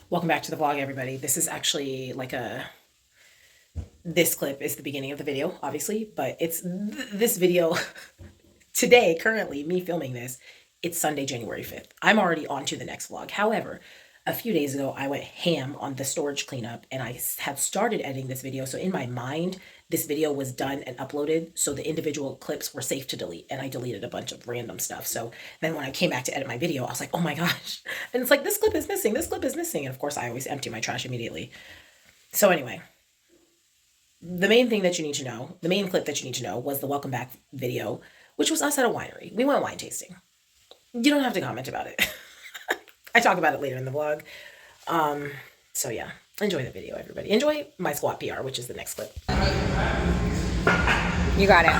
Welcome back to the vlog, everybody. This is actually this clip is the beginning of the video, obviously, but it's this video today, currently, me filming this, it's Sunday, January 5th. I'm already on to the next vlog. However, a few days ago, I went ham on the storage cleanup and I had started editing this video. So in my mind, this video was done and uploaded. So the individual clips were safe to delete, and I deleted a bunch of random stuff. So then when I came back to edit my video, I was like, oh my gosh. And it's like, this clip is missing. This clip is missing. And of course I always empty my trash immediately. So anyway, the main thing that you need to know, the main clip that you need to know was the welcome back video, which was us at a winery. We went wine tasting. You don't have to comment about it. I talk about it later in the vlog. So yeah, enjoy the video, everybody. Enjoy my squat PR, which is the next clip. You got it.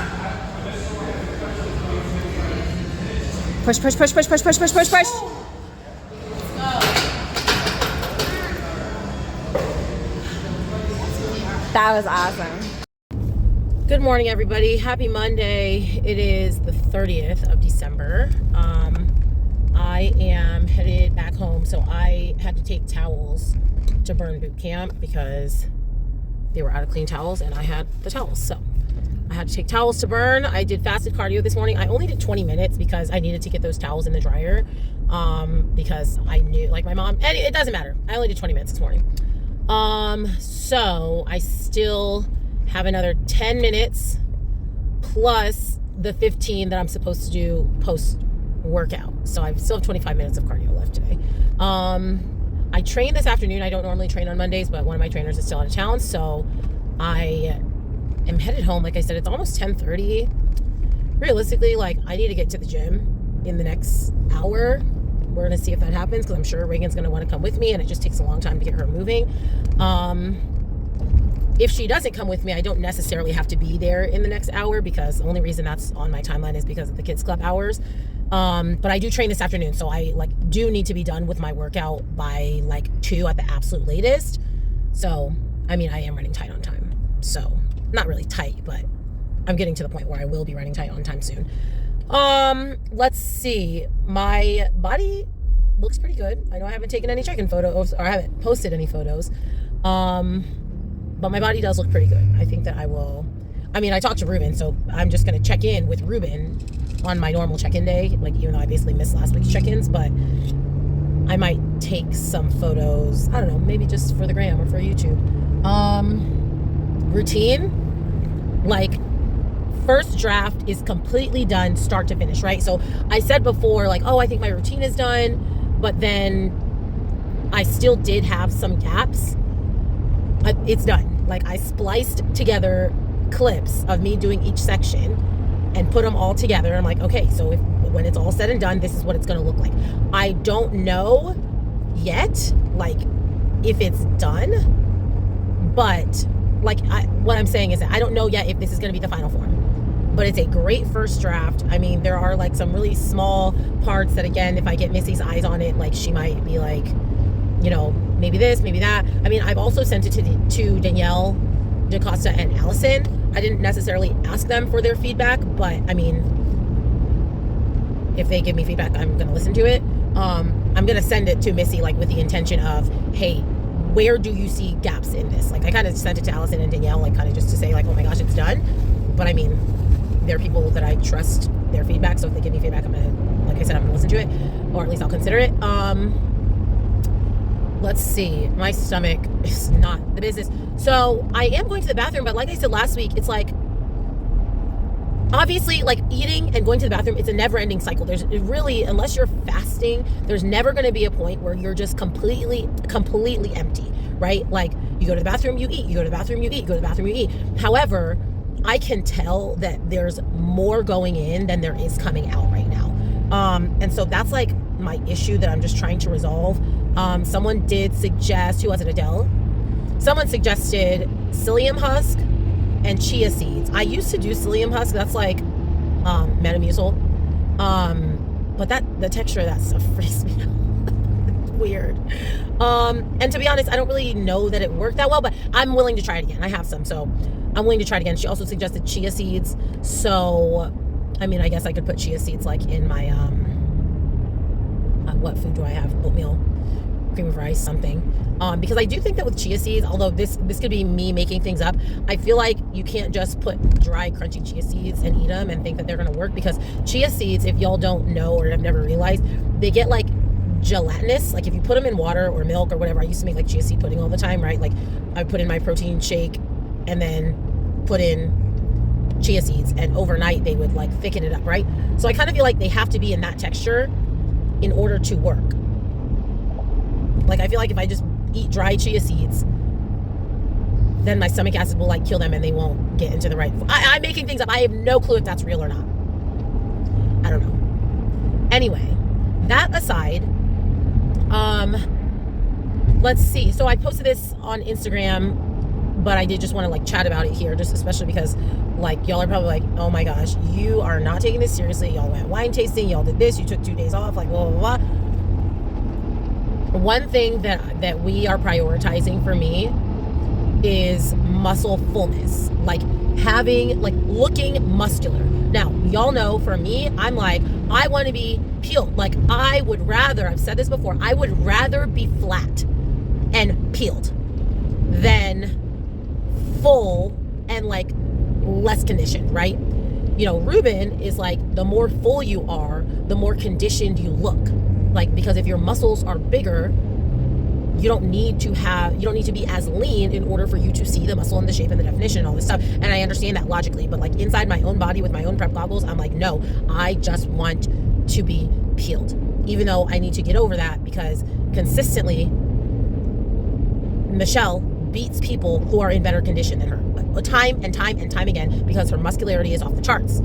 Push, push, push, push, push, push, push, push, push. That was awesome. Good morning, everybody. Happy Monday. It is the 30th of December. I am headed back home, so I had to take towels to burn boot camp because they were out of clean towels and I had the towels. So I had to take towels to burn. I did fasted cardio this morning. I only did 20 minutes because I needed to get those towels in the dryer because I knew, like, my mom, and it doesn't matter. I only did 20 minutes this morning. So I still have another 10 minutes plus the 15 that I'm supposed to do post workout. So I still have 25 minutes of cardio left today. I train this afternoon. I don't normally train on Mondays, but one of my trainers is still out of town. So I am headed home. Like I said, it's almost 10:30. Realistically, like, I need to get to the gym in the next hour. We're going to see if that happens because I'm sure Reagan's going to want to come with me, and it just takes a long time to get her moving. If she doesn't come with me, I don't necessarily have to be there in the next hour because the only reason that's on my timeline is because of the kids club hours. But I do train this afternoon, so I do need to be done with my workout by 2 at the absolute latest. So, I mean, I am running tight on time. So, not really tight, but I'm getting to the point where I will be running tight on time soon. Let's see. My body looks pretty good. I know I haven't taken any check-in photos, or I haven't posted any photos. But my body does look pretty good. I think that I will. I mean, I talked to Reuben, so I'm just going to check in with Reuben on my normal check-in day, even though I basically missed last week's check-ins, but I might take some photos, I don't know, maybe just for the gram or for YouTube. Routine, first draft is completely done start to finish, right? So I said before, I think my routine is done, but then I still did have some gaps. It's done. I spliced together clips of me doing each section and put them all together. I'm like, okay, so when it's all said and done, this is what it's going to look like. I don't know yet, if it's done, but what I'm saying is that I don't know yet if this is going to be the final form, but it's a great first draft. I mean, there are some really small parts that, again, if I get Missy's eyes on it, she might be maybe this, maybe that. I mean, I've also sent it to Danielle, DaCosta, and Allison. I didn't necessarily ask them for their feedback, but I mean, if they give me feedback, I'm going to listen to it. I'm going to send it to Missy, with the intention of, hey, where do you see gaps in this? I kind of sent it to Allison and Danielle, kind of just to say, oh my gosh, it's done. But I mean, they're people that I trust their feedback. So if they give me feedback, I'm going to, like I said, I'm going to listen to it, or at least I'll consider it. Let's see. My stomach is not the business. So I am going to the bathroom, but like I said last week, it's obviously, eating and going to the bathroom, it's a never-ending cycle. There's really, unless you're fasting, there's never going to be a point where you're just completely empty, right? You go to the bathroom, you eat. You go to the bathroom, you eat. You go to the bathroom, you eat. However, I can tell that there's more going in than there is coming out right now. And so that's my issue that I'm just trying to resolve. Someone did suggest, who was it, Adele? Someone suggested psyllium husk and chia seeds. I used to do psyllium husk. That's Metamucil. But the texture of that stuff freaks me out. It's weird. And to be honest, I don't really know that it worked that well, but I'm willing to try it again. I have some, so I'm willing to try it again. She also suggested chia seeds. So, I mean, I guess I could put chia seeds in my, what food do I have? Oatmeal cream of rice, something. Because I do think that with chia seeds, although this could be me making things up, I feel like you can't just put dry, crunchy chia seeds and eat them and think that they're going to work, because chia seeds, if y'all don't know or have never realized, they get like gelatinous. Like if you put them in water or milk or whatever, I used to make like chia seed pudding all the time, right? Like I put in my protein shake and then put in chia seeds, and overnight they would like thicken it up, right? So I kind of feel like they have to be in that texture in order to work. Like I feel like if I just eat dry chia seeds, then my stomach acid will like kill them and they won't get into the right. I'm making things up. I have no clue if that's real or not. I don't know. Anyway, that aside, let's see. So I posted this on Instagram, but I did just want to like chat about it here, just especially because like y'all are probably like, oh my gosh, you are not taking this seriously. Y'all went wine tasting, y'all did this, you took 2 days off, like blah blah blah. One thing that we are prioritizing for me is muscle fullness, like having, like looking muscular. Now, y'all know for me, I'm like, I want to be peeled. Like I would rather, I've said this before, I would rather be flat and peeled than full and like less conditioned, right? You know, Reuben is like, the more full you are, the more conditioned you look. Like, because if your muscles are bigger, you don't need to be as lean in order for you to see the muscle and the shape and the definition and all this stuff. And I understand that logically, but like inside my own body with my own prep goggles, I'm like, no, I just want to be peeled. Even though I need to get over that, because consistently, Michelle beats people who are in better condition than her time and time and time again, because her muscularity is off the charts.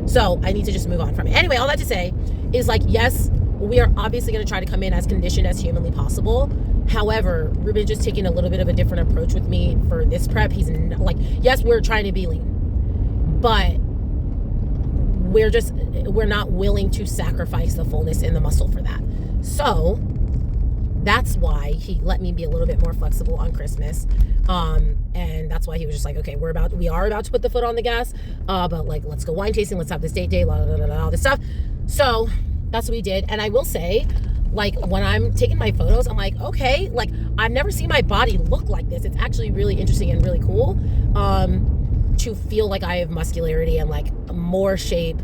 So I need to just move on from it. Anyway, all that to say is like, yes, we are obviously going to try to come in as conditioned as humanly possible. However, Reuben just taking a little bit of a different approach with me for this prep. He's like, yes, we're trying to be lean, but we're not willing to sacrifice the fullness in the muscle for that. So that's why he let me be a little bit more flexible on Christmas. And that's why he was just like, okay, we are about to put the foot on the gas, but like, let's go wine tasting. Let's have this date day, all this stuff. So that's what we did. And I will say, like, when I'm taking my photos, I'm like, okay, like I've never seen my body look like this. It's actually really interesting and really cool, to feel like I have muscularity and like more shape,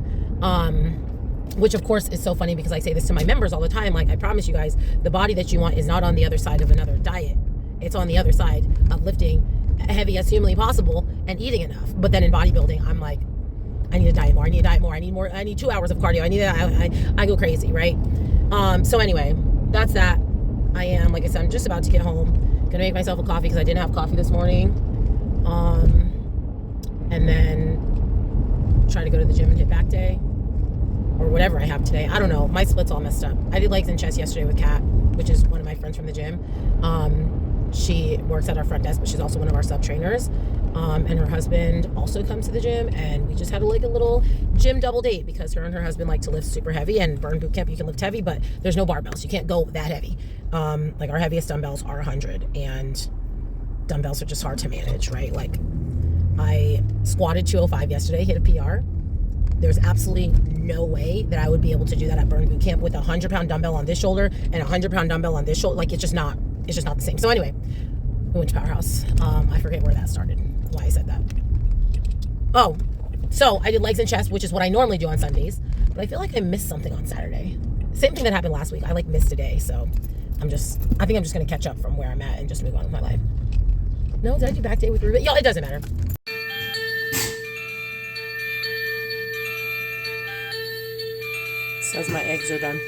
which of course is so funny, because I say this to my members all the time. Like, I promise you guys, the body that you want is not on the other side of another diet. It's on the other side of lifting heavy as humanly possible and eating enough. But then in bodybuilding, I'm like, I need to diet more. I need 2 hours of cardio. I go crazy, right? So anyway, that's that. Like I said, I'm just about to get home. Gonna make myself a coffee because I didn't have coffee this morning. And then try to go to the gym and hit back day, or whatever I have today. I don't know. My split's all messed up. I did legs and chest yesterday with Kat, which is one of my friends from the gym. She works at our front desk, but she's also one of our sub trainers. And her husband also comes to the gym, and we just had a little gym double date, because her and her husband like to lift super heavy, and burn boot camp you can lift heavy, but there's no barbells. You can't go that heavy. Like our heaviest dumbbells are 100, and dumbbells are just hard to manage, right? Like I squatted 205 yesterday, hit a PR. There's absolutely no way that I would be able to do that at burn boot camp with a 100-pound dumbbell on this shoulder and a 100-pound dumbbell on this shoulder. Like it's just not the same. So anyway, we went to Powerhouse. I forget where that started, why I said that. Oh, so I did legs and chest, which is what I normally do on Sundays, but I feel like I missed something on Saturday. Same thing that happened last week. I like missed a day, so I think I'm just going to catch up from where I'm at and just move on with my life. No, did I do back day with Reuben? Y'all, it doesn't matter. Says my eggs are done.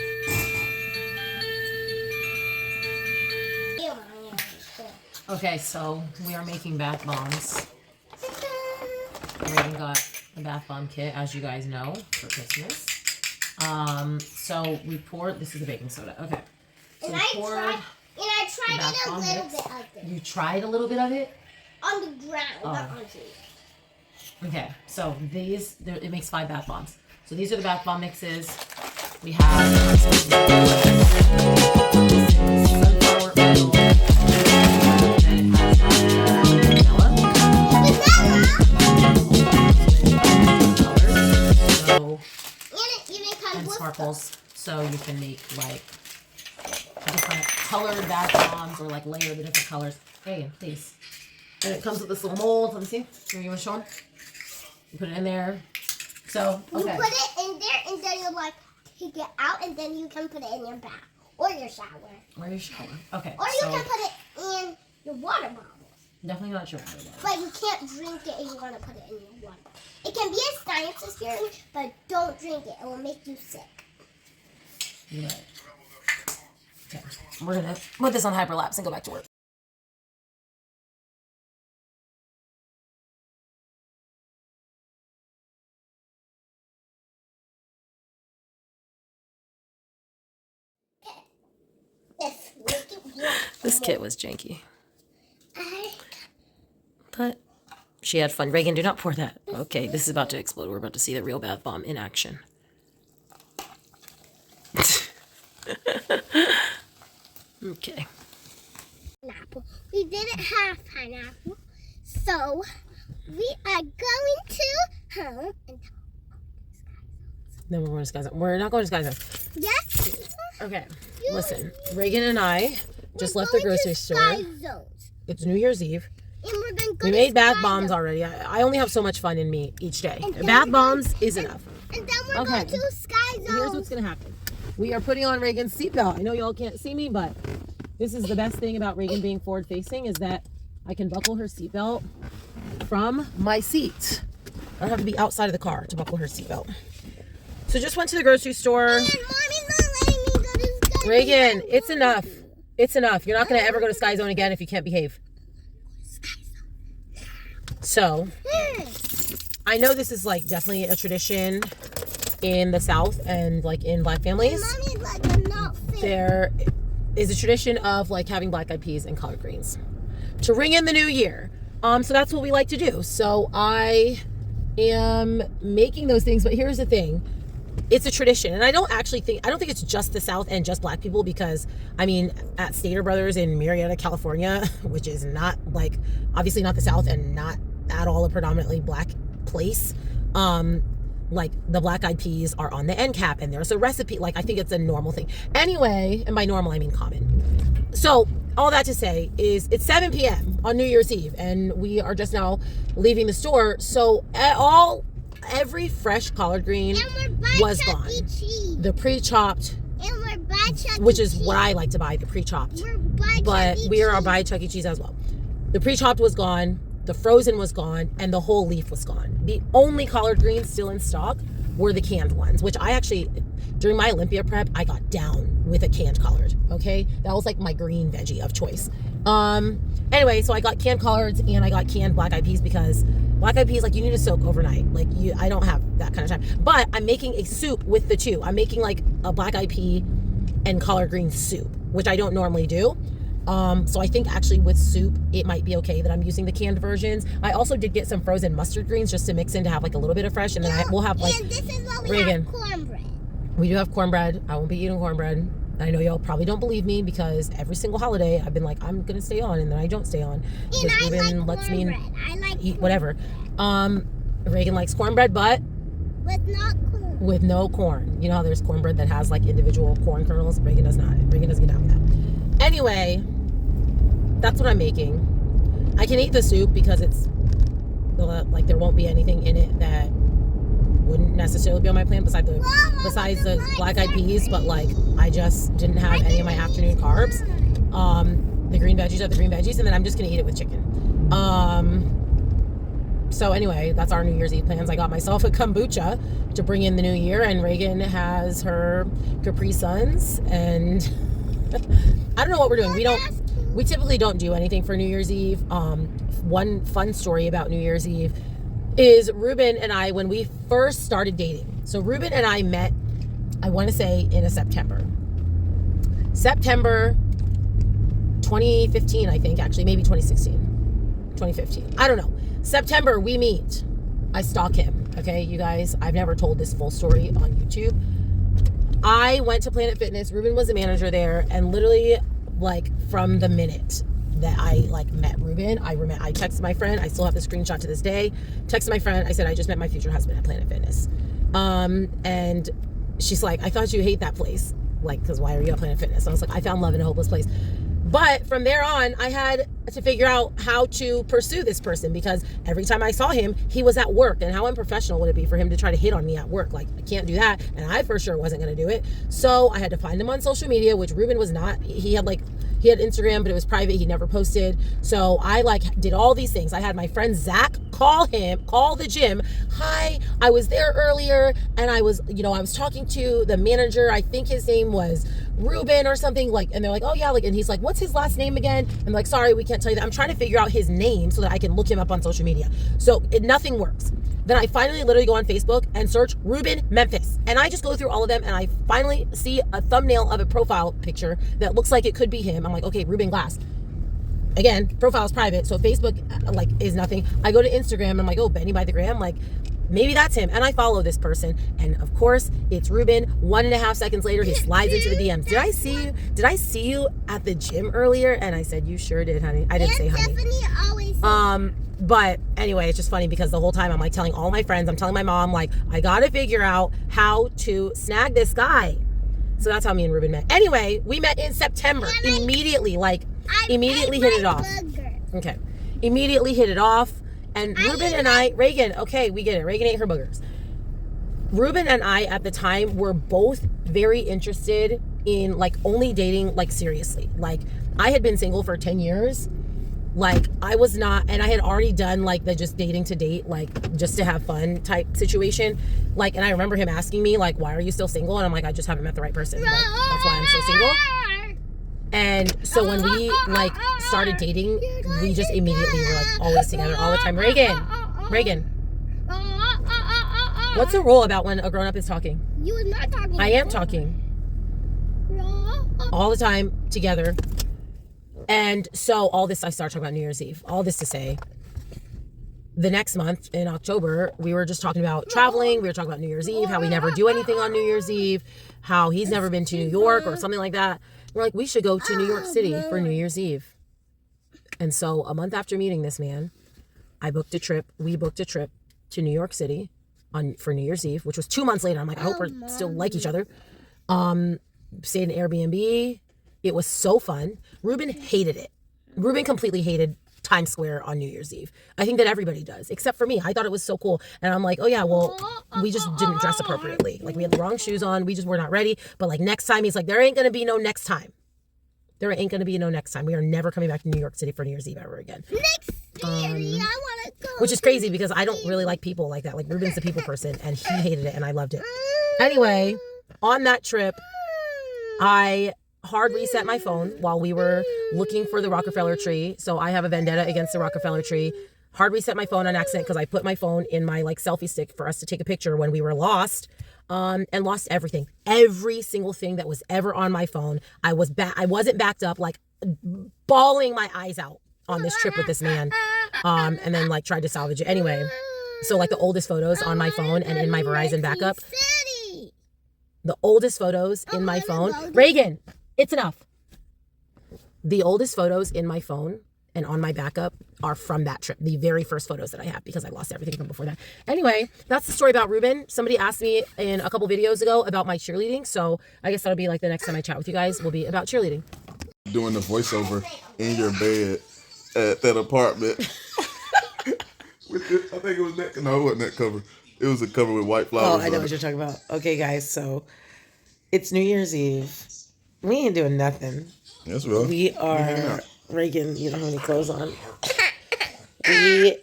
Okay, so we are making bath bombs. Reuben got a bath bomb kit, as you guys know, for Christmas. So we poured, this is the baking soda. Okay. So and I tried it a little bit of it. You tried a little bit of it? On the ground, not on you. Okay, so it makes 5 bath bombs. So these are the bath bomb mixes. We have sunflower oil. And sparkles, so you can make like different colored bath bombs or like layered the different colors. Hey, please. And it comes with this little mold. Let me see. Here, you want to show them? You put it in there. So, okay. You put it in there and then you like take it out and then you can put it in your bath or your shower. Or your shower. Okay. Or you can put it in your water bottle. Definitely not your water bottle. But you can't drink it if you want to put it in your water bottle. It can be a science experiment, but don't drink it. It will make you sick. You're right. Okay. We're going to put this on hyperlapse and go back to work. This kit was janky. But she had fun. Reagan, do not pour that. Okay, this is about to explode. We're about to see the real bath bomb in action. Okay. Pineapple. We didn't have pineapple, so we are going to home. Then we're going to Sky Zone. We're not going to Sky Zone. Yes. Okay, listen. Reagan and I just left the grocery store. It's New Year's Eve. And we're going to we made bath bombs already. I only have so much fun in me each day. Bath bombs is enough. And then we're going to Sky Zone. Here's what's going to happen. We are putting on Reagan's seatbelt. I know y'all can't see me, but this is the best thing about Reagan being forward facing is that I can buckle her seatbelt from my seat. I don't have to be outside of the car to buckle her seatbelt. So just went to the grocery store. And Mommy's not letting me go to Sky Zone. Reagan, it's enough. It's enough. You're not going to ever go to Sky Zone again if you can't behave. So, I know this is like definitely a tradition in the South and like in Black families. Mommy's like, I'm not fit. There is a tradition of like having black eyed peas and collard greens to ring in the new year. So that's what we like to do. So I am making those things, but here's the thing. It's a tradition, and I don't think it's just the South and just Black people, because I mean at Stater Brothers in Marietta, California, which is not like obviously not the South and not at all a predominantly Black place, like the black eyed peas are on the end cap and there's a recipe. Like I think it's a normal thing anyway, and by normal I mean common. So all that to say is it's 7 p.m. on New Year's Eve and we are just now leaving the store. So every fresh collard green was gone. The pre-chopped, which is what I like to buy, the pre-chopped. But we are by Chuck E. Cheese as well. The pre-chopped was gone, the frozen was gone, and the whole leaf was gone. The only collard greens still in stock were the canned ones, which I actually, during my Olympia prep, I got down with a canned collard, okay? That was like my green veggie of choice. Anyway, so I got canned collards and I got canned black eyed peas because black eyed peas, like you need to soak overnight. Like I don't have that kind of time. But I'm making a soup with the two. I'm making like a black eyed pea and collard green soup, which I don't normally do. So I think actually with soup, it might be okay that I'm using the canned versions. I also did get some frozen mustard greens just to mix in to have like a little bit of fresh. And then we'll have like, and this is what we Reagan, have cornbread. We do have cornbread. I won't be eating cornbread. I know y'all probably don't believe me because every single holiday I've been like, I'm gonna stay on, and then I don't stay on because Reuben lets me eat whatever. Reagan likes cornbread, but with no corn. You know how there's cornbread that has like individual corn kernels? Reagan does not. Reagan doesn't get down with that. Anyway, that's what I'm making. I can eat the soup because it's like there won't be anything in it that wouldn't necessarily be on my plan besides the black eyed peas, but like I just didn't have any of my afternoon carbs. The green veggies are the green veggies, and then I'm just gonna eat it with chicken. So anyway, that's our New Year's Eve plans. I got myself a kombucha to bring in the new year, and Reagan has her Capri Suns, and I don't know what we're doing. We typically don't do anything for New Year's Eve. One fun story about New Year's Eve is Reuben and I, when we first started dating. So Reuben and I met, I want to say in a September 2015, I think, actually, maybe 2015. I don't know. September, we meet. I stalk him. Okay, you guys, I've never told this full story on YouTube. I went to Planet Fitness. Reuben was a manager there, and literally, like, from the minute that I like met Reuben, I texted my friend. I still have the screenshot to this day. Texted my friend. I said, I just met my future husband at Planet Fitness. And she's like, I thought you hate that place. like, because why are you at Planet Fitness? I was like, I found love in a hopeless place. But from there on, I had to figure out how to pursue this person, because every time I saw him, he was at work. And how unprofessional would it be for him to try to hit on me at work? Like, I can't do that. And I for sure wasn't going to do it. So I had to find him on social media, which Reuben was not. He had Instagram, but it was private. He never posted. So I did all these things. I had my friend Zach call the gym. Hi, I was there earlier, and I was talking to the manager. I think his name was Reuben or something, and they're like, oh yeah, and he's like, what's his last name again? I'm like, sorry, we can't tell you that. I'm trying to figure out his name so that I can look him up on social media. So nothing works. Then I finally literally go on Facebook and search Reuben Memphis. And I just go through all of them, and I finally see a thumbnail of a profile picture that looks like it could be him. I'm like, okay, Reuben Glass. Again, profile is private, so Facebook is nothing. I go to Instagram, and I'm like, oh, Benny by the Gram, maybe that's him. And I follow this person, and of course it's Reuben. 1.5 seconds later, he slides into the DMs. Did I see you at the gym earlier? And I said, you sure did, honey. I didn't say honey. Always But anyway, it's just funny because the whole time I'm telling all my friends, I'm telling my mom, I gotta figure out how to snag this guy. So that's how me and Reuben met. Anyway, we met in September. Immediately hit it off. Okay. Immediately hit it off. And Reuben and I, Reagan, okay, we get it. Reagan ate her boogers. Reuben and I at the time were both very interested in only dating seriously. I had been single for 10 years. I was not, and I had already done the just dating to date, just to have fun type situation. And I remember him asking me why are you still single? And I'm like, I just haven't met the right person. That's why I'm still single. And so when we started dating, we just immediately were always together all the time. Reagan, what's the rule about when a grown up is talking? You was not talking. I am talking. All the time together. And so all this, I started talking about New Year's Eve. All this to say, the next month in October, we were just talking about traveling. We were talking about New Year's Eve, how we never do anything on New Year's Eve, how he's never been to New York or something like that. We're like, we should go to New York City for New Year's Eve. And so a month after meeting this man, we booked a trip to New York City for New Year's Eve, which was 2 months later. I'm like, I hope we're still like each other. Stayed in Airbnb. It was so fun. Reuben hated it. Reuben completely hated Times Square on New Year's Eve. I think that everybody does, except for me. I thought it was so cool. And I'm like, oh yeah, well, we just didn't dress appropriately. We had the wrong shoes on. We just were not ready. But next time, he's like, there ain't going to be no next time. There ain't going to be no next time. We are never coming back to New York City for New Year's Eve ever again. Next year, I want to go. Which is crazy because I don't really like people like that. Reuben's a people person, and he hated it, and I loved it. Anyway, on that trip, I hard reset my phone while we were looking for the Rockefeller tree. So I have a vendetta against the Rockefeller tree. Hard reset my phone on accident because I put my phone in my selfie stick for us to take a picture when we were lost, and lost everything. Every single thing that was ever on my phone. I wasn't backed up, bawling my eyes out on this trip with this man, and then tried to salvage it. Anyway, so the oldest photos on my phone and in my Verizon backup. The oldest photos in my phone. Reagan, it's enough. The oldest photos in my phone and on my backup are from that trip. The very first photos that I have, because I lost everything from before that. Anyway, that's the story about Reuben. Somebody asked me in a couple videos ago about my cheerleading. So I guess that'll be the next time I chat with you guys will be about cheerleading. Doing the voiceover in your bed at that apartment. I think it was that. No, it wasn't that cover. It was a cover with white flowers. Oh, I know what you're talking about. Okay, guys, so it's New Year's Eve. We ain't doing nothing. That's right. We are, Reagan, you don't have any clothes on. We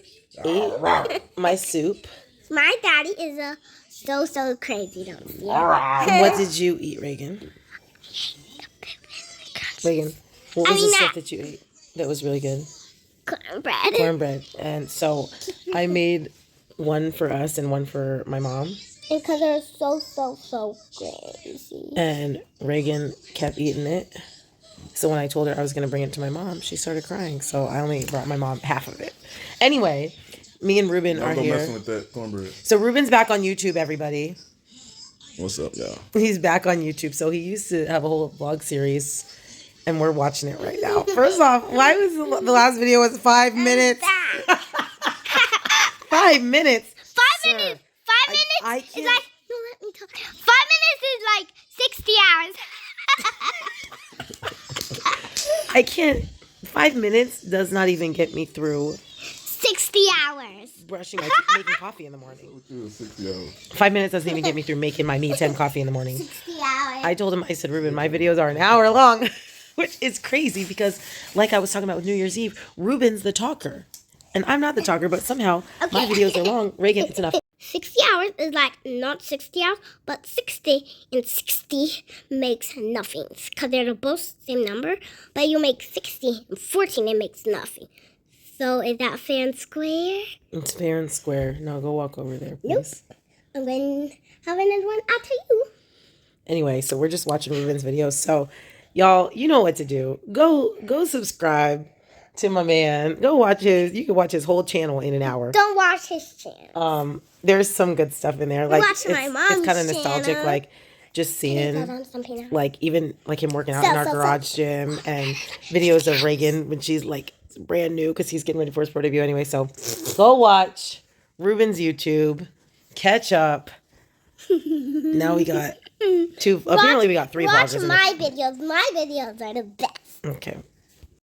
ate my soup. My daddy is so crazy, don't you? What did you eat, Reagan? Reagan, what was the stuff that you ate that was really good? Cornbread. And so I made one for us and one for my mom. Because they're so crazy. And Reagan kept eating it. So when I told her I was going to bring it to my mom, she started crying. So I only brought my mom half of it. Anyway, me and Reuben are here. Messing with that cornbread. So Reuben's back on YouTube, everybody. What's up, y'all? He's back on YouTube. So he used to have a whole vlog series, and we're watching it right now. First off, why was the last video was 5 minutes? 5 minutes. 5 minutes. 5 minutes I is can't. no, let me talk. 5 minutes is 60 hours. I can't. 5 minutes does not even get me through 60 hours. brushing my teeth, making coffee in the morning. 60 hours. 5 minutes doesn't even get me through making my me time coffee in the morning. 60 hours. I told him, I said, Reuben, my videos are an hour long, which is crazy because, like I was talking about with New Year's Eve, Reuben's the talker. And I'm not the talker, but somehow my videos are long. Reagan, it's enough. 60 hours is like not 60 hours, but 60 and 60 makes nothing. Because they're both the same number, but you make 60 and 14, it makes nothing. So is that fair and square? It's fair and square. Now go walk over there, please. Nope. I'm going to have another one after you. Anyway, so we're just watching Reuben's videos. So, y'all, you know what to do. Go subscribe to my man. Go watch you can watch his whole channel in an hour. Don't watch his channel. There's some good stuff in there. Like Watch my mom's it's kind of nostalgic, channel. like just seeing like even like him working out in our garage gym and videos of Reagan when she's like brand new because he's getting ready for his pro debut anyway. So go watch Reuben's YouTube, catch up. Now we got two. Apparently we got 3 Watch vloggers. my videos. My videos are the best. Okay.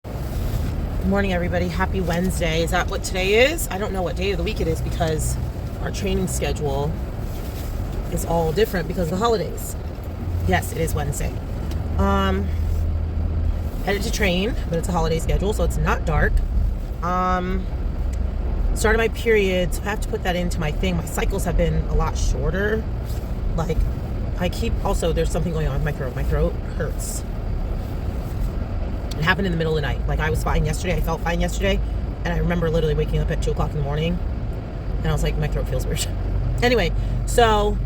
Good morning, everybody. Happy Wednesday. Is that what today is? I don't know what day of the week it is because our training schedule is all different because of the holidays. Yes, it is Wednesday. Headed to train, but it's a holiday schedule, so it's not dark. Started my period, so I have to put that into my thing. My cycles have been a lot shorter. Like, also, there's something going on with my throat. My throat hurts. It happened in the middle of the night. Like, I was fine yesterday. I felt fine yesterday. And I remember literally waking up at 2 o'clock in the morning. And I was like, my throat feels weird. Anyway, so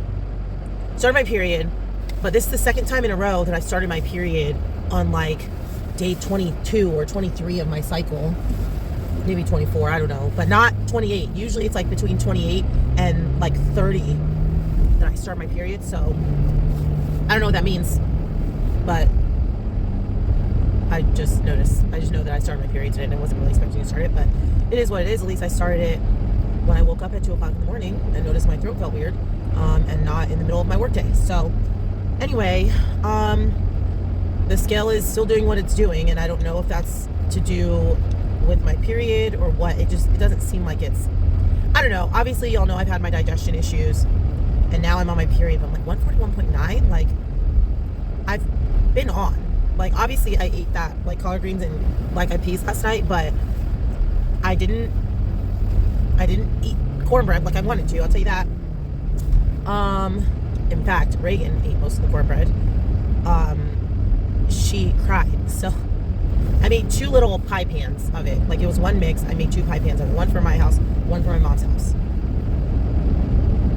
started my period. But this is the second time in a row that I started my period on like day 22 or 23 of my cycle. Maybe 24, I don't know. But not 28. Usually it's like between 28 and like 30 that I start my period. So I don't know what that means. But I just noticed. I just know that I started my period today and I wasn't really expecting to start it. But it is what it is. At least I started it when I woke up at 2 o'clock in the morning and noticed my throat felt weird and not in the middle of my workday. So anyway, the scale is still doing what it's doing, and I don't know if that's to do with my period or what. It doesn't seem like it's, I don't know. Obviously, y'all know I've had my digestion issues, and now I'm on my period, but I'm like 141.9. Like, I've been on. Like, obviously, I ate that, like, collard greens and black eyed peas last night, but I didn't eat cornbread like I wanted to. I'll tell you that. In fact, Reagan ate most of the cornbread. She cried. So I made 2 little pie pans of it. Like, it was one mix. I made 2 pie pans of it. One for my house, one for my mom's house.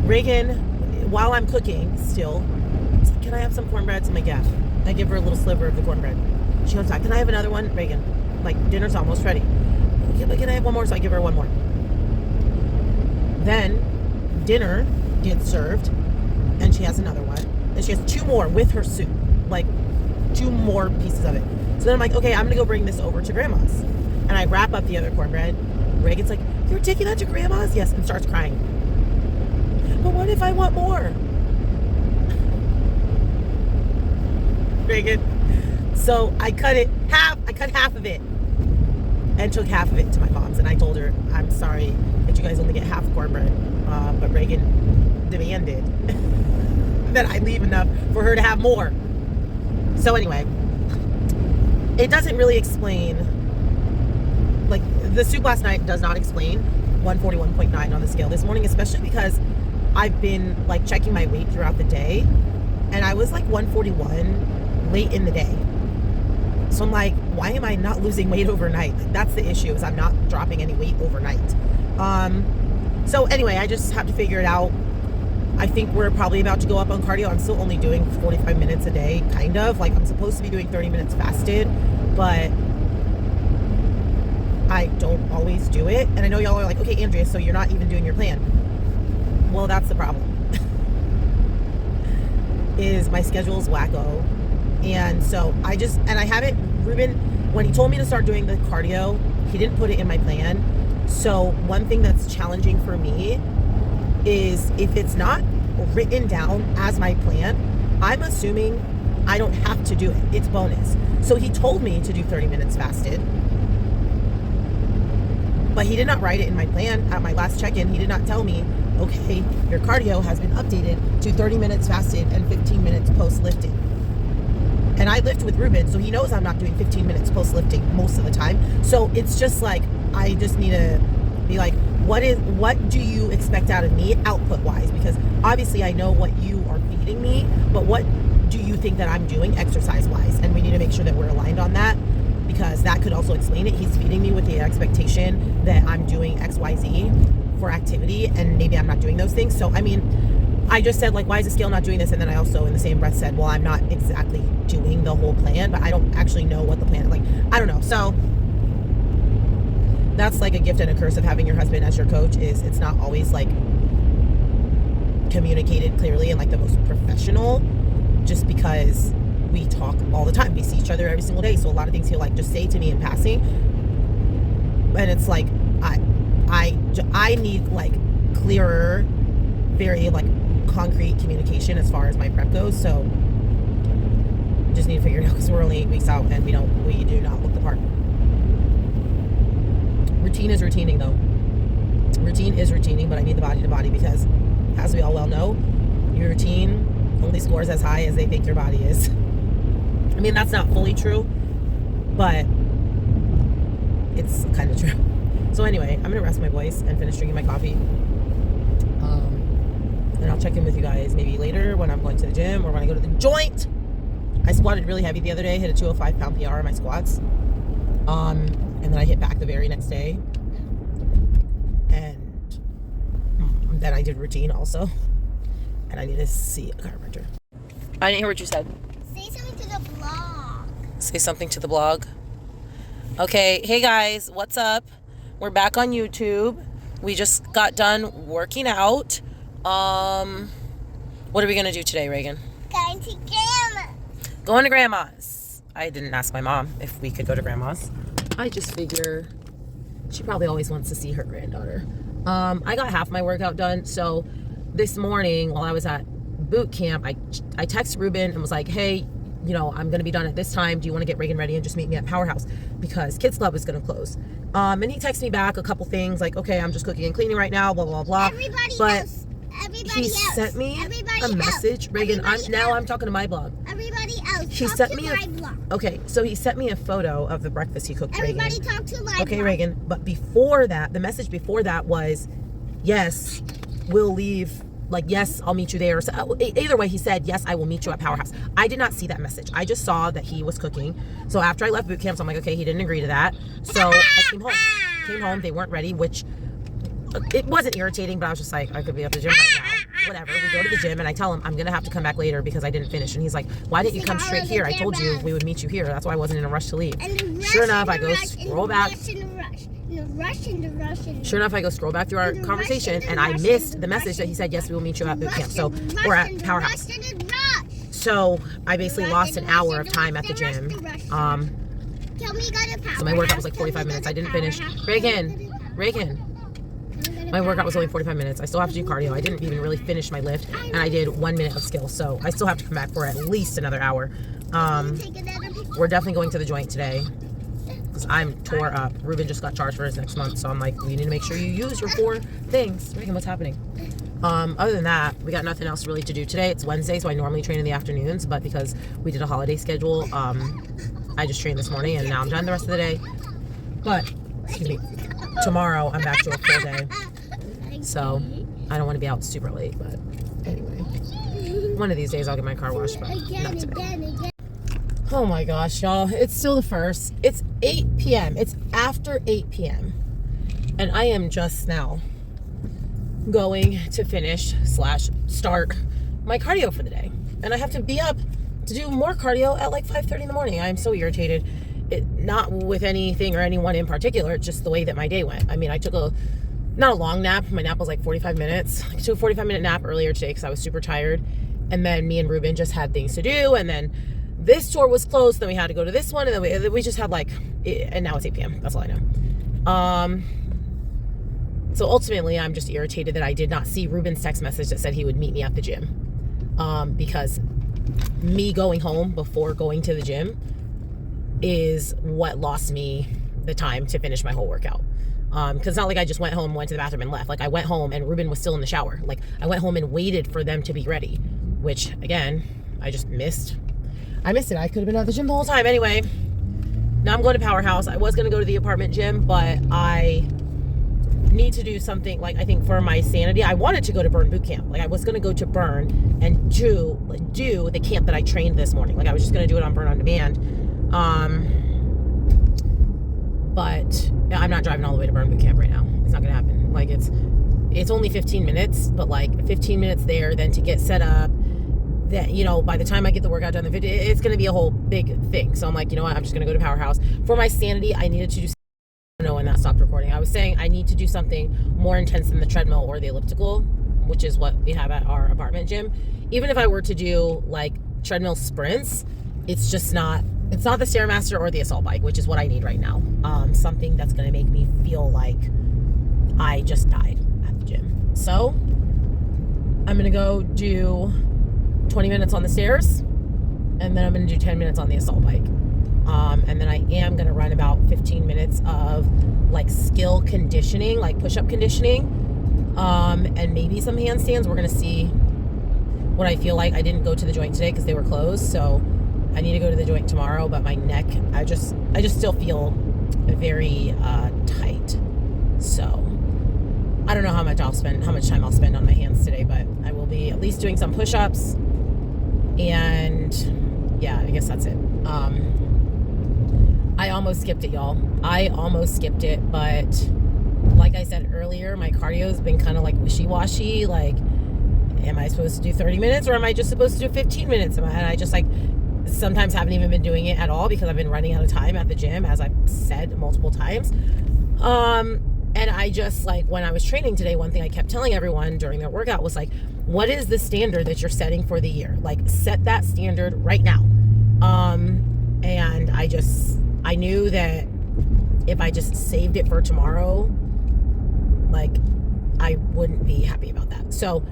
Reagan, while I'm cooking still, she's like, can I have some cornbread? So I'm like, yeah. I give her a little sliver of the cornbread. She goes back, can I have another one? Reagan, like, dinner's almost ready. Yeah, but can I have one more? So I give her one more. Then dinner gets served, and she has another one, and she has 2 more with her soup, like 2 more pieces of it. So then I'm like, okay, I'm gonna go bring this over to Grandma's, and I wrap up the other cornbread. Reagan's like, you're taking that to Grandma's? Yes, and starts crying. But what if I want more? Reagan. So I cut half of it, and took half of it to my mom's, and I told her, I'm sorry that you guys only get half cornbread, but Reagan demanded that I leave enough for her to have more. So anyway, it doesn't really explain, like, the soup last night does not explain 141.9 on the scale this morning, especially because I've been, like, checking my weight throughout the day, and I was like 141 late in the day. So I'm like, why am I not losing weight overnight? Like, that's the issue, is I'm not dropping any weight overnight. So anyway, I just have to figure it out. I think we're probably about to go up on cardio. I'm still only doing 45 minutes a day, kind of. Like, I'm supposed to be doing 30 minutes fasted, but I don't always do it. And I know y'all are like, okay, Andrea, so you're not even doing your plan. Well, that's the problem. Is my schedule is wacko. And so I haven't, Reuben, when he told me to start doing the cardio, he didn't put it in my plan. So one thing that's challenging for me is if it's not written down as my plan, I'm assuming I don't have to do it. It's bonus. So he told me to do 30 minutes fasted. But he did not write it in my plan. At my last check-in, he did not tell me, okay, your cardio has been updated to 30 minutes fasted and 15 minutes post-lifting. And I lift with Reuben, so he knows I'm not doing 15 minutes post-lifting most of the time. So it's just like, I just need to be like, what do you expect out of me output-wise? Because obviously I know what you are feeding me, but what do you think that I'm doing exercise-wise? And we need to make sure that we're aligned on that, because that could also explain it. He's feeding me with the expectation that I'm doing X, Y, Z for activity, and maybe I'm not doing those things. So, I mean, I just said, like, why is the scale not doing this? And then I also, in the same breath, said, well, I'm not exactly doing the whole plan, but I don't actually know what the plan, like, I don't know. So that's like a gift and a curse of having your husband as your coach, is it's not always like communicated clearly and like the most professional, just because we talk all the time. We see each other every single day. So a lot of things he'll like just say to me in passing. And it's like, I need like clearer, very like concrete communication as far as my prep goes. So just need to figure it out, because we're only 8 weeks out and we do not look the part. Routine is routining though. Routine is routining, but I need the body to body, because as we all well know, your routine only scores as high as they think your body is. I mean, that's not fully true, but it's kind of true. So anyway, I'm gonna rest my voice and finish drinking my coffee. And I'll check in with you guys maybe later when I'm going to the gym or when I go to the joint. I squatted really heavy the other day, hit a 205 pound PR in my squats. And then I hit back the very next day. And then I did routine also. And I need to see a chiropractor. I didn't hear what you said. Say something to the blog. Say something to the blog. Okay, hey guys, what's up? We're back on YouTube. We just got done working out. What are we gonna do today, Reagan? Going to grandma. Going to grandma's. I didn't ask my mom if we could go to grandma's. I just figure she probably always wants to see her granddaughter. I got half my workout done. So this morning while I was at boot camp, I texted Reuben and was like, hey, you know, I'm going to be done at this time. Do you want to get Reagan ready and just meet me at Powerhouse? Because Kids Club is going to close. And he texted me back a couple things like, okay, I'm just cooking and cleaning right now, blah, blah, blah. He sent me a message. Reagan, I'm talking to my blog. Everybody else. He sent me my blog. Okay, so he sent me a photo of the breakfast he cooked. Everybody Reagan. talk to my Okay, blog. Reagan. But before that, the message before that was, yes, we'll leave. Like, yes, I'll meet you there. So, either way, he said, yes, I will meet you at Powerhouse. I did not see that message. I just saw that he was cooking. So after I left boot camp, so I'm like, okay, he didn't agree to that. So I came home. They weren't ready, which it wasn't irritating, but I was just like, I could be at the gym right now. Whatever. We go to the gym and I tell him I'm going to have to come back later because I didn't finish. And he's like, why didn't you come straight here? I told you we would meet you here. That's why I wasn't in a rush to leave. Sure enough, I go scroll back. Sure enough, I go scroll back through our conversation and I missed the message that he said, yes, we will meet you at boot camp. So we're at Powerhouse. So I basically lost an hour of time at the gym. So my workout was like 45 minutes. I didn't finish. Reagan. My workout was only 45 minutes. I still have to do cardio. I didn't even really finish my lift, and I did 1 minute of skill. So I still have to come back for at least another hour. We're definitely going to the joint today because I'm tore up. Reuben just got charged for his next month, so I'm like, we need to make sure you use your 4 things. Reagan, what's happening? Other than that, we got nothing else really to do today. It's Wednesday, so I normally train in the afternoons, but because we did a holiday schedule, I just trained this morning, and now I'm done the rest of the day. But, excuse me, tomorrow I'm back to a full day. So, I don't want to be out super late, but anyway. One of these days I'll get my car washed, but not today. Oh my gosh, y'all. It's still the 1st. It's 8 p.m. It's after 8 p.m. And I am just now going to finish/start my cardio for the day. And I have to be up to do more cardio at like 5:30 in the morning. I am so irritated. Not with anything or anyone in particular. It's just the way that my day went. I mean, I took not a long nap. My nap was like 45 minutes. I took a 45-minute nap earlier today because I was super tired. And then me and Reuben just had things to do. And then this store was closed. Then we had to go to this one. And then we just had like, and now it's 8 p.m. That's all I know. So ultimately, I'm just irritated that I did not see Reuben's text message that said he would meet me at the gym. Because me going home before going to the gym is what lost me the time to finish my whole workout. Because it's not like I just went home, went to the bathroom and left. Like I went home and Reuben was still in the shower. Like I went home and waited for them to be ready, which again, I just missed. I missed it. I could have been at the gym the whole time. Anyway, now I'm going to Powerhouse. I was going to go to the apartment gym, but I need to do something, like I think for my sanity. I wanted to go to Burn boot camp. Like I was going to go to Burn and do the camp that I trained this morning. Like I was just going to do it on Burn on Demand. But I'm not driving all the way to Burn boot camp right now. It's not going to happen. Like it's only 15 minutes, but like 15 minutes there, then to get set up, that, you know, by the time I get the workout done, the video, it's going to be a whole big thing. So I'm like, you know what, I'm just going to go to Powerhouse. For my sanity, I needed to do, I don't know when that stopped recording. I was saying I need to do something more intense than the treadmill or the elliptical, which is what we have at our apartment gym. Even if I were to do like treadmill sprints, it's just not, it's not the Stairmaster or the assault bike, which is what I need right now. Something that's going to make me feel like I just died at the gym. So I'm going to go do 20 minutes on the stairs, and then I'm going to do 10 minutes on the assault bike. And then I am going to run about 15 minutes of like skill conditioning, like push-up conditioning, and maybe some handstands. We're going to see what I feel like. I didn't go to the joint today because they were closed, so I need to go to the joint tomorrow. But my neck, I just still feel very tight. So I don't know how much time I'll spend on my hands today, but I will be at least doing some push-ups. And yeah, I guess that's it. I almost skipped it, y'all. I almost skipped it, but like I said earlier, my cardio has been kind of like wishy-washy. Like, am I supposed to do 30 minutes or am I just supposed to do 15 minutes? And I just like sometimes haven't even been doing it at all because I've been running out of time at the gym, as I've said multiple times. And I just like, when I was training today, one thing I kept telling everyone during their workout was like, what is the standard that you're setting for the year? Like, set that standard right now. And I knew that if I just saved it for tomorrow, like, I wouldn't be happy about that. So,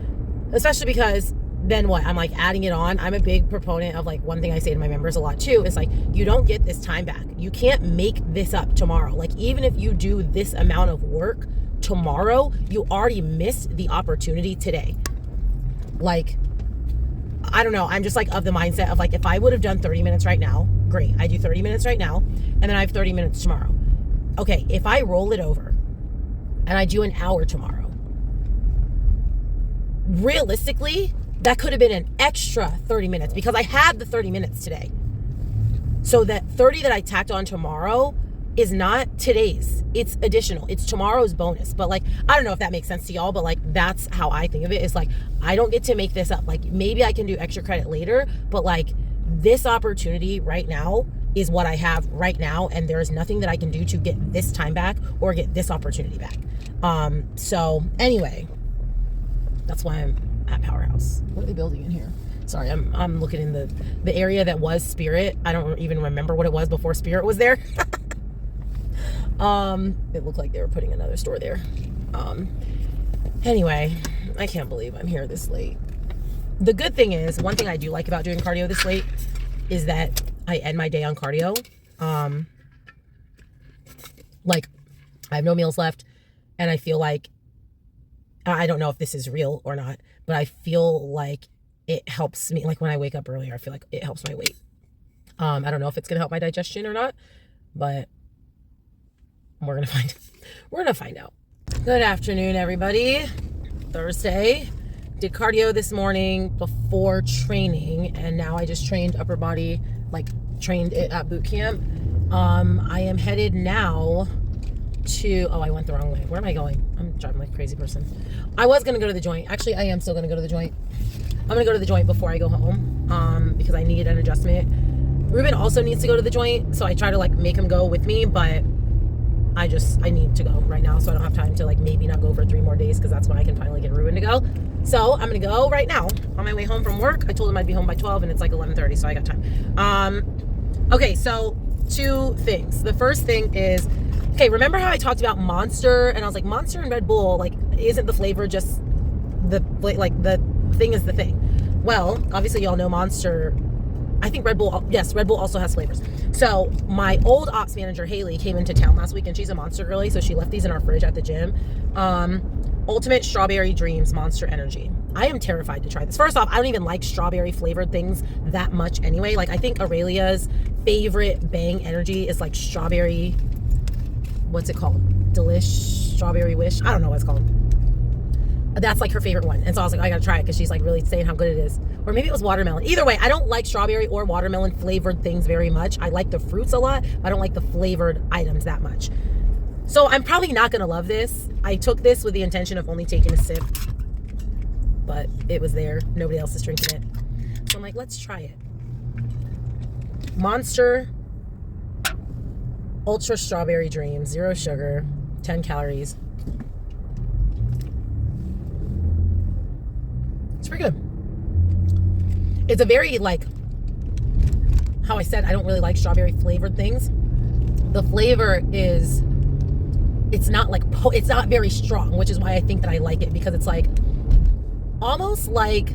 especially because then what? I'm like adding it on. I'm a big proponent of like, one thing I say to my members a lot too is like, you don't get this time back. You can't make this up tomorrow. Like, even if you do this amount of work tomorrow, you already missed the opportunity today. Like, I don't know. I'm just like of the mindset of like, if I would have done 30 minutes right now, great. I do 30 minutes right now, and then I have 30 minutes tomorrow. Okay, if I roll it over and I do an hour tomorrow, realistically, that could have been an extra 30 minutes because I had the 30 minutes today. So that 30 that I tacked on tomorrow is not today's. It's additional. It's tomorrow's bonus. But like, I don't know if that makes sense to y'all, but like, that's how I think of it. It's like, I don't get to make this up. Like, maybe I can do extra credit later, but like, this opportunity right now is what I have right now. And there is nothing that I can do to get this time back or get this opportunity back. So anyway, that's why I'm at Powerhouse. What are they building in here? Sorry, I'm looking in the area that was Spirit. I don't even remember what it was before Spirit was there. It looked like they were putting another store there. Anyway, I can't believe I'm here this late. The good thing is, one thing I do like about doing cardio this late is that I end my day on cardio. Like, I have no meals left, and I feel like, I don't know if this is real or not, but I feel like it helps me. Like, when I wake up earlier, I feel like it helps my weight. I don't know if it's going to help my digestion or not, but we're going to find out. Good afternoon, everybody. Thursday. Did cardio this morning before training, and now I just trained upper body, like trained it at boot camp. I am headed now to, I went the wrong way. Where am I going? I'm driving like a crazy person. I was going to go to the joint. Actually, I am still going to go to the joint. I'm going to go to the joint before I go home, because I need an adjustment. Reuben also needs to go to the joint, so I try to like make him go with me, but I need to go right now, so I don't have time to like maybe not go for 3 more days, because that's when I can finally get Reuben to go. So I'm going to go right now on my way home from work. I told him I'd be home by 12, and it's like 11:30, so I got time. Okay, so 2 things. The first thing is, okay, remember how I talked about Monster, and I was like, Monster and Red Bull, like, isn't the flavor just the thing is the thing. Well, obviously y'all know Monster. I think Red Bull, yes, Red Bull also has flavors. So my old ops manager, Haley, came into town last week, and she's a Monster girly, so she left these in our fridge at the gym. Ultimate Strawberry Dreams Monster Energy. I am terrified to try this. First off, I don't even like strawberry flavored things that much anyway. Like, I think Aurelia's favorite Bang Energy is like strawberry, what's it called? Delish, Strawberry Wish. I don't know what it's called. That's like her favorite one. And so I was like, I gotta try it because she's like really saying how good it is. Or maybe it was watermelon. Either way, I don't like strawberry or watermelon flavored things very much. I like the fruits a lot. I don't like the flavored items that much. So I'm probably not gonna love this. I took this with the intention of only taking a sip, but it was there. Nobody else is drinking it. So I'm like, let's try it. Monster Ultra Strawberry Dream, 0 sugar, 10 calories. It's pretty good. It's a very, like, how I said, I don't really like strawberry flavored things. The flavor is, it's not like, it's not very strong, which is why I think that I like it, because it's like, almost like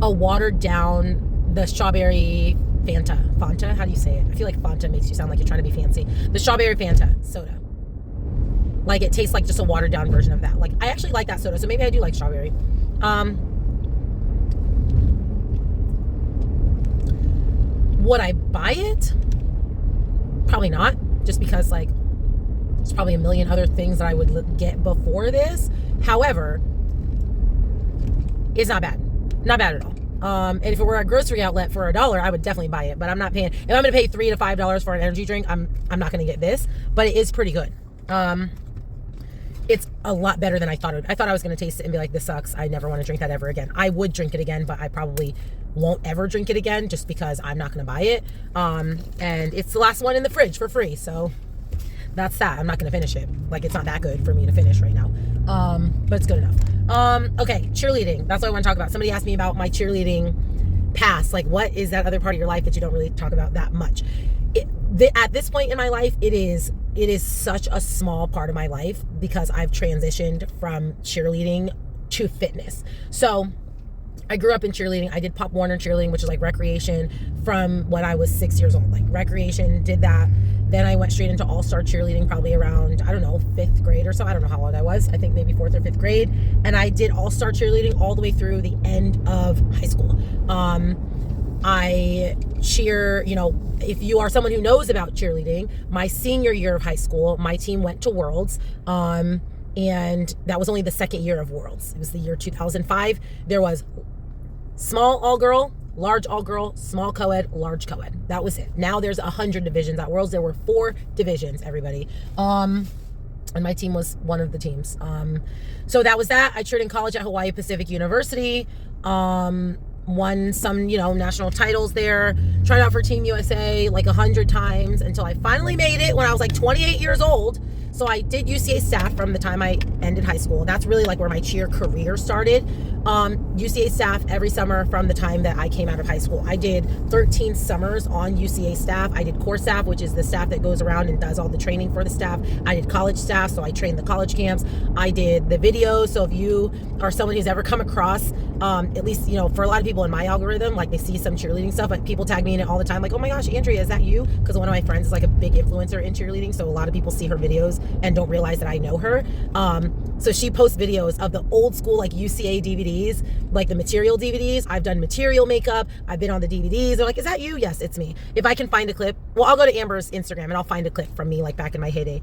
a watered down, the strawberry Fanta, how do you say it? I feel like Fanta makes you sound like you're trying to be fancy. The strawberry Fanta soda. Like, it tastes like just a watered down version of that. Like, I actually like that soda, so maybe I do like strawberry. Would I buy it? Probably not, just because, like, there's probably a million other things that I would get before this. However, it's not bad. Not bad at all. And if it were a grocery outlet for $1, I would definitely buy it, but I'm not paying. If I'm going to pay $3 to $5 for an energy drink, I'm not going to get this, but it is pretty good. It's a lot better than I thought it would. I thought I was going to taste it and be like, this sucks. I never want to drink that ever again. I would drink it again, but I probably won't ever drink it again just because I'm not going to buy it. And it's the last one in the fridge for free. So that's that. I'm not going to finish it. Like, it's not that good for me to finish right now. But it's good enough. Okay. Cheerleading. That's what I want to talk about. Somebody asked me about my cheerleading past. Like, what is that other part of your life that you don't really talk about that much? At this point in my life, it is such a small part of my life because I've transitioned from cheerleading to fitness. So I grew up in cheerleading. I did Pop Warner cheerleading, which is like recreation, from when I was 6 years old. Like, recreation, did that. Then I went straight into all-star cheerleading probably around, I don't know, 5th grade or so. I don't know how old I was. I think maybe 4th or 5th grade. And I did all-star cheerleading all the way through the end of high school. I cheer, you know, if you are someone who knows about cheerleading, my senior year of high school, my team went to Worlds. And that was only the second year of Worlds. It was the year 2005. There was small all-girl, large all-girl, small co-ed, large co-ed. That was it. Now there's 100 divisions at Worlds. There were 4 divisions, everybody. And my team was one of the teams. So that was that. I cheered in college at Hawaii Pacific University. Won some, you know, national titles there. Tried out for Team USA like 100 times until I finally made it when I was like 28 years old. So I did UCA staff from the time I ended high school. That's really like where my cheer career started. UCA staff every summer from the time that I came out of high school. I did 13 summers on UCA staff. I did core staff, which is the staff that goes around and does all the training for the staff. I did college staff, so I trained the college camps. I did the videos. So if you are someone who's ever come across, at least, you know, for a lot of people in my algorithm, like they see some cheerleading stuff, like people tag me in it all the time, like, oh my gosh, Andrea, is that you? Because one of my friends is like a big influencer in cheerleading, so a lot of people see her videos and don't realize that I know her. So she posts videos of the old school like UCA DVDs, like the material DVDs. I've done material makeup. I've been on the DVDs. They're like, is that you? Yes, it's me. If I can find a clip, well, I'll go to Amber's Instagram and I'll find a clip from me like back in my heyday.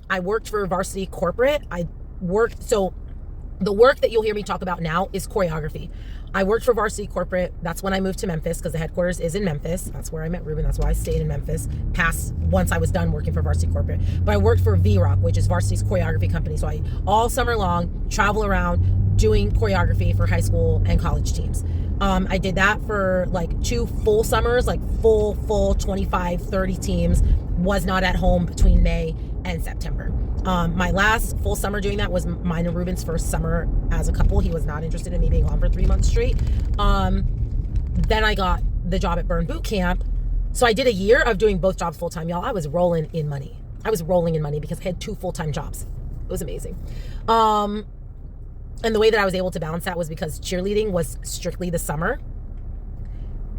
I worked for Varsity Corporate. So the work that you'll hear me talk about now is choreography. I worked for Varsity Corporate. That's when I moved to Memphis because the headquarters is in Memphis. That's where I met Reuben. That's why I stayed in Memphis once I was done working for Varsity Corporate. But I worked for VROC, which is Varsity's choreography company. So I all summer long travel around doing choreography for high school and college teams. I did that for like 2 full summers, like full 25, 30 teams was not at home between May and September. My last full summer doing that was mine and Reuben's first summer as a couple. He was not interested in me being gone for 3 months straight. Then I got the job at Burn Boot Camp. So I did a year of doing both jobs full time, y'all. I was rolling in money. Because I had 2 full-time jobs. It was amazing. And the way that I was able to balance that was because cheerleading was strictly the summer,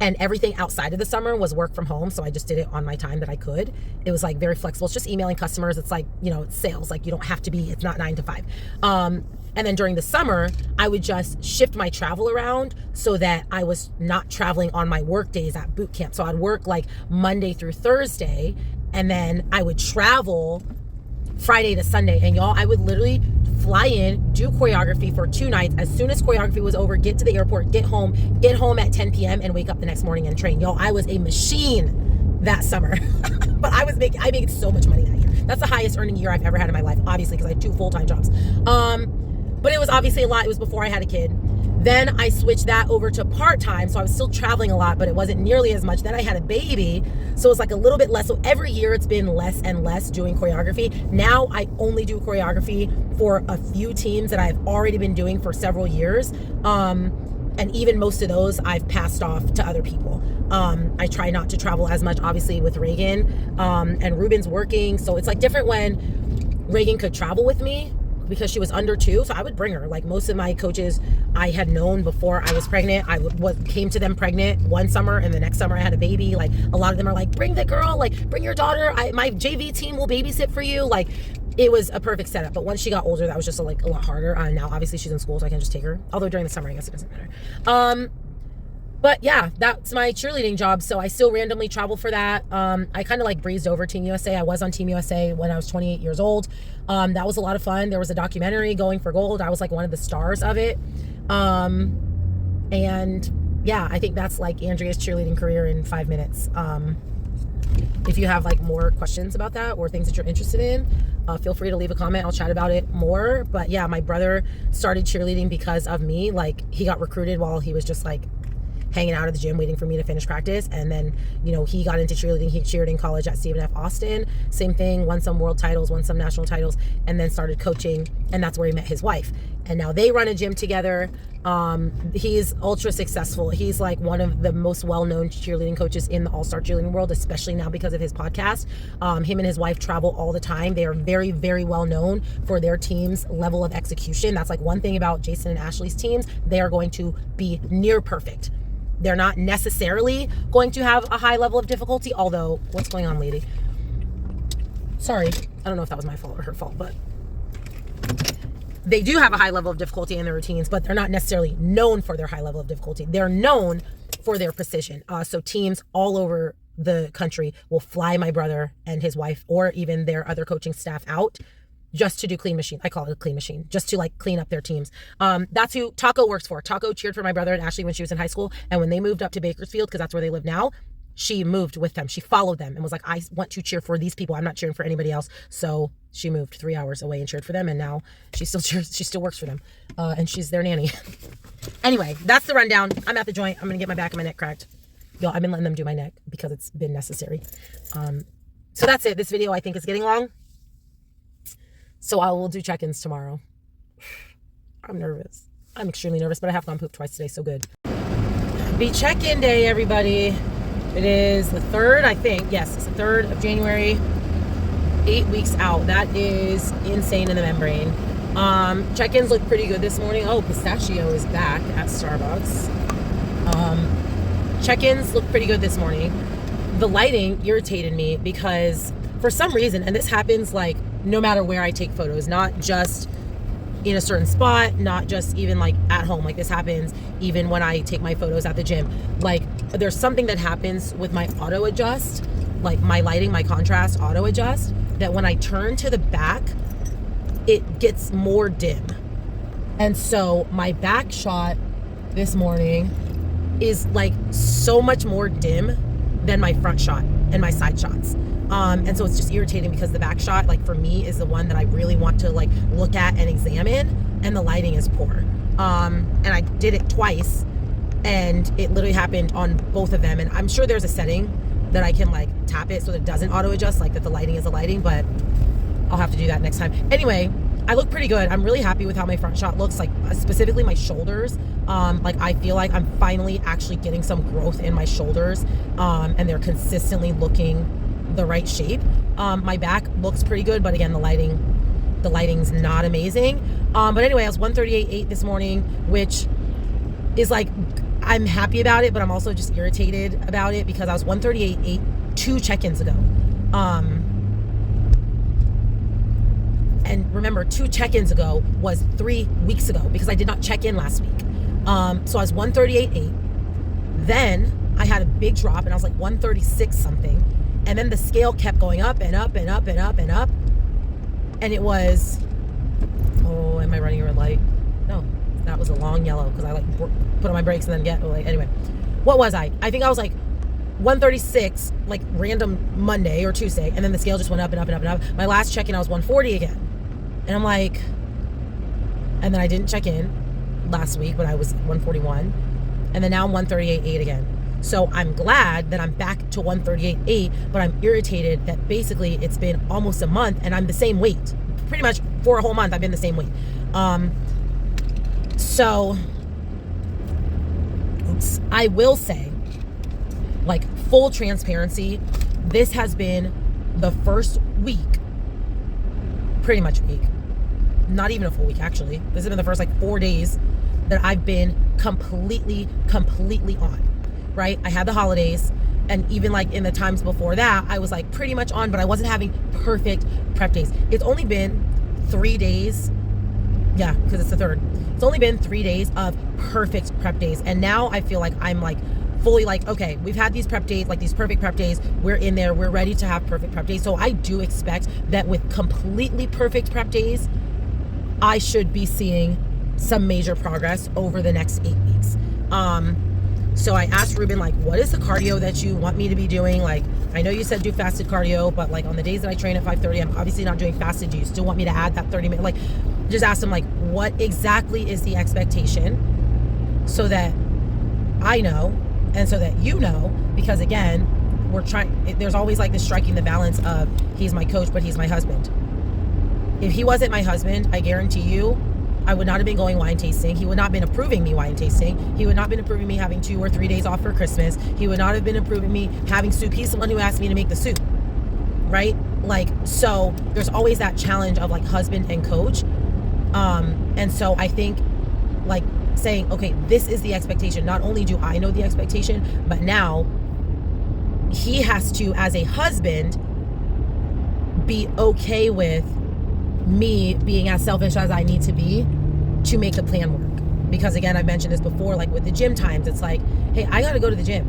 and everything outside of the summer was work from home. So I just did it on my time that I could. It was like very flexible. It's just emailing customers. It's like, it's sales. Like, you don't have to be, it's not 9 to 5. And then during the summer, I would just shift my travel around so that I was not traveling on my work days at boot camp. So I'd work like Monday through Thursday, and then I would travel Friday to Sunday. And y'all, I would literally fly in, do choreography for 2 nights. As soon as choreography was over, get to the airport, get home at 10 p.m. and wake up the next morning and train. Y'all, I was a machine that summer. But I made so much money that year. That's the highest earning year I've ever had in my life, obviously, because I had 2 full-time jobs. But it was obviously a lot. It was before I had a kid. Then I switched that over to part-time. So I was still traveling a lot, but it wasn't nearly as much. Then I had a baby. So it's like a little bit less. So every year it's been less and less doing choreography. Now I only do choreography for a few teams that I've already been doing for several years. And even most of those I've passed off to other people. I try not to travel as much, obviously, with Reagan. And Reuben's working. So it's like different when Reagan could travel with me, because she was under 2, so I would bring her. Like, most of my coaches I had known before I was pregnant. I came to them pregnant one summer, and the next summer I had a baby. Like, a lot of them are like, bring the girl, like, bring your daughter. My JV team will babysit for you. Like, it was a perfect setup. But once she got older, that was just a lot harder. Now, obviously, she's in school, so I can just take her. Although during the summer, I guess it doesn't matter. But yeah, that's my cheerleading job. So I still randomly travel for that. I kind of like breezed over Team USA. I was on Team USA when I was 28 years old. That was a lot of fun. There was a documentary, Going for Gold. I was like one of the stars of it. And yeah, I think that's like Andrea's cheerleading career in 5 minutes. If you have like more questions about that or things that you're interested in, feel free to leave a comment. I'll chat about it more. But yeah, my brother started cheerleading because of me. Like, he got recruited while he was just like hanging out at the gym waiting for me to finish practice. And then, he got into cheerleading. He cheered in college at Stephen F. Austin. Same thing, won some world titles, won some national titles, and then started coaching. And that's where he met his wife. And now they run a gym together. He's ultra successful. He's like one of the most well-known cheerleading coaches in the all-star cheerleading world, especially now because of his podcast. Him and his wife travel all the time. They are very, very well known for their team's level of execution. That's like one thing about Jason and Ashley's teams. They are going to be near perfect. They're not necessarily going to have a high level of difficulty, although, what's going on, lady? Sorry, I don't know if that was my fault or her fault, but they do have a high level of difficulty in their routines, but they're not necessarily known for their high level of difficulty. They're known for their precision. So teams all over the country will fly my brother and his wife, or even their other coaching staff, out just to do clean machine. I call it a clean machine, just to like clean up their teams. That's who Taco works for. Taco cheered for my brother and Ashley when she was in high school. And when they moved up to Bakersfield, because that's where they live now, she moved with them. She followed them and was like, I want to cheer for these people. I'm not cheering for anybody else. So she moved 3 hours away and cheered for them. And now she still cheers. She still works for them. And she's their nanny. Anyway, that's the rundown. I'm at the joint. I'm going to get my back and my neck cracked. Y'all, I've been letting them do my neck because it's been necessary. So that's it. This video, I think, is getting long. So I will do check-ins tomorrow. I'm nervous. I'm extremely nervous, but I have gone poop twice today, so good. Be check-in day, everybody. It is the 3rd, I think. Yes, it's the 3rd of January. 8 weeks out. That is insane in the membrane. Check-ins look pretty good this morning. Oh, pistachio is back at Starbucks. Check-ins look pretty good this morning. The lighting irritated me because for some reason, and this happens like no matter where I take photos, not just in a certain spot, not just even like at home. Like, this happens even when I take my photos at the gym. Like, there's something that happens with my auto adjust, like my lighting, my contrast auto adjust, that when I turn to the back, it gets more dim. And so my back shot this morning is like so much more dim than my front shot and my side shots. And so it's just irritating because the back shot, like, for me, is the one that I really want to like look at and examine, and the lighting is poor. And I did it twice, and it literally happened on both of them. And I'm sure there's a setting that I can like tap it so that it doesn't auto adjust, like that the lighting is the lighting, but I'll have to do that next time. Anyway, I look pretty good. I'm really happy with how my front shot looks, like specifically my shoulders. Like I feel like I'm finally actually getting some growth in my shoulders, and they're consistently looking the right shape. My back looks pretty good, but again, the lighting's not amazing. But anyway, I was 138.8 this morning, which is like, I'm happy about it, but I'm also just irritated about it because I was 138.8 2 check-ins ago. And remember, 2 check-ins ago was 3 weeks ago because I did not check in last week. So I was 138.8. Then I had a big drop and I was like 136 something. And then the scale kept going up and up and up and up and up. And it was, oh, am I running a red light? No, that was a long yellow because I like put on my brakes and then anyway. What was I? I think I was like 136, like random Monday or Tuesday. And then the scale just went up and up and up and up. My last check-in, I was 140 again. And I'm like, and then I didn't check in last week, but I was 141. And then now I'm 138.8 again. So I'm glad that I'm back to 138.8, but I'm irritated that basically it's been almost a month and I'm the same weight. Pretty much for a whole month, I've been the same weight. So, I will say, like full transparency, this has been the first week, pretty much week, not even a full week actually. This has been the first like 4 days that I've been completely on. Right? I had the holidays, and even like in the times before that, I was like pretty much on, but I wasn't having perfect prep days. It's only been 3 days. Yeah, because it's the 3rd. It's only been 3 days of perfect prep days. And now I feel like I'm like fully like, okay, we've had these prep days, like these perfect prep days. We're in there. We're ready to have perfect prep days. So I do expect that with completely perfect prep days, I should be seeing some major progress over the next 8 weeks. So I asked Reuben, like, what is the cardio that you want me to be doing? Like, I know you said do fasted cardio, but like on the days that I train at 5:30, I'm obviously not doing fasted. Do you still want me to add that 30 minutes? Like, just asked him, like, what exactly is the expectation so that I know and so that you know, because again, there's always like this striking the balance of he's my coach, but he's my husband. If he wasn't my husband, I guarantee you, I would not have been going wine tasting. He would not have been approving me wine tasting. He would not have been approving me having 2 or 3 days off for Christmas. He would not have been approving me having soup. He's the one who asked me to make the soup, right? Like, so there's always that challenge of like husband and coach. And so I think like saying, okay, this is the expectation. Not only do I know the expectation, but now he has to, as a husband, be okay with me being as selfish as I need to be to make the plan work. Because again, I've mentioned this before, like with the gym times, it's like, hey, I got to go to the gym.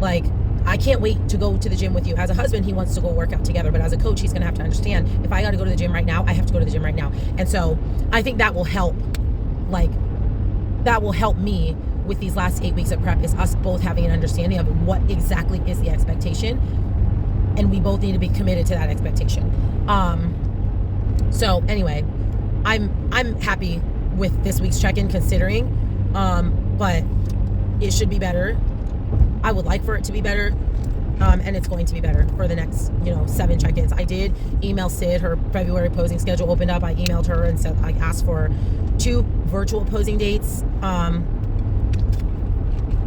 Like, I can't wait to go to the gym with you. As a husband, he wants to go work out together. But as a coach, he's going to have to understand, if I got to go to the gym right now, I have to go to the gym right now. And so I think that will help, like, that will help me with these last 8 weeks of prep, is us both having an understanding of what exactly is the expectation. And we both need to be committed to that expectation. So anyway, I'm happy with this week's check-in considering, but it should be better. I would like for it to be better, and it's going to be better for the next, 7 check-ins. I did email Sid, her February posing schedule opened up. I emailed her and said I asked for 2 virtual posing dates, and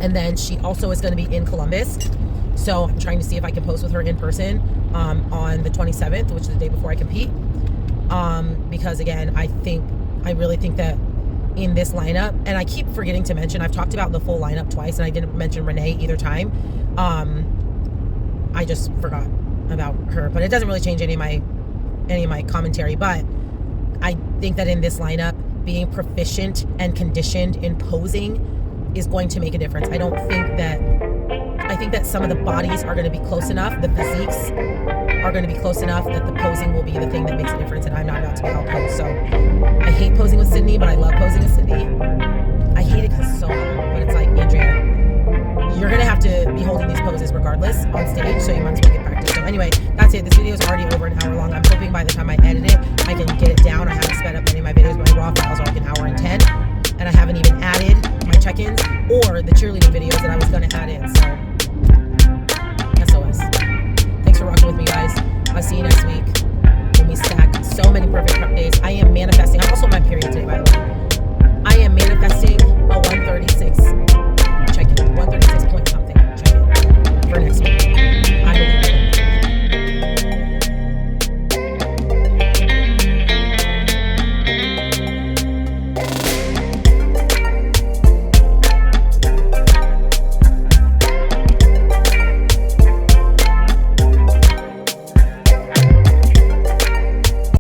then she also is going to be in Columbus. So I'm trying to see if I can post with her in person on the 27th, which is the day before I compete. Because again, I really think that in this lineup, and I keep forgetting to mention, I've talked about the full lineup twice, and I didn't mention Renee either time. I just forgot about her, but it doesn't really change any of my commentary. But I think that in this lineup, being proficient and conditioned in posing is going to make a difference. I think that some of the bodies are going to be close enough, the physiques are going to be close enough that the posing will be the thing that makes a difference, and I'm not about to be outposed. So I hate posing with Sydney, but I love posing with Sydney. I hate it because it's so hard, but it's like, Andrea, you're going to have to be holding these poses regardless on stage, so you might as well get practice. So anyway, that's it. This video is already over an hour long. I'm hoping by the time I edit it, I can get it down. I haven't sped up any of my videos. My raw files are like 1 hour and 10, and I haven't even added my check-ins or the cheerleading videos that I was going to add in. So SOS. for rocking with me, guys. I'll see you next week when we stack so many perfect prep days. I am manifesting. I'm also on my period today, by the way. I am manifesting a 1:30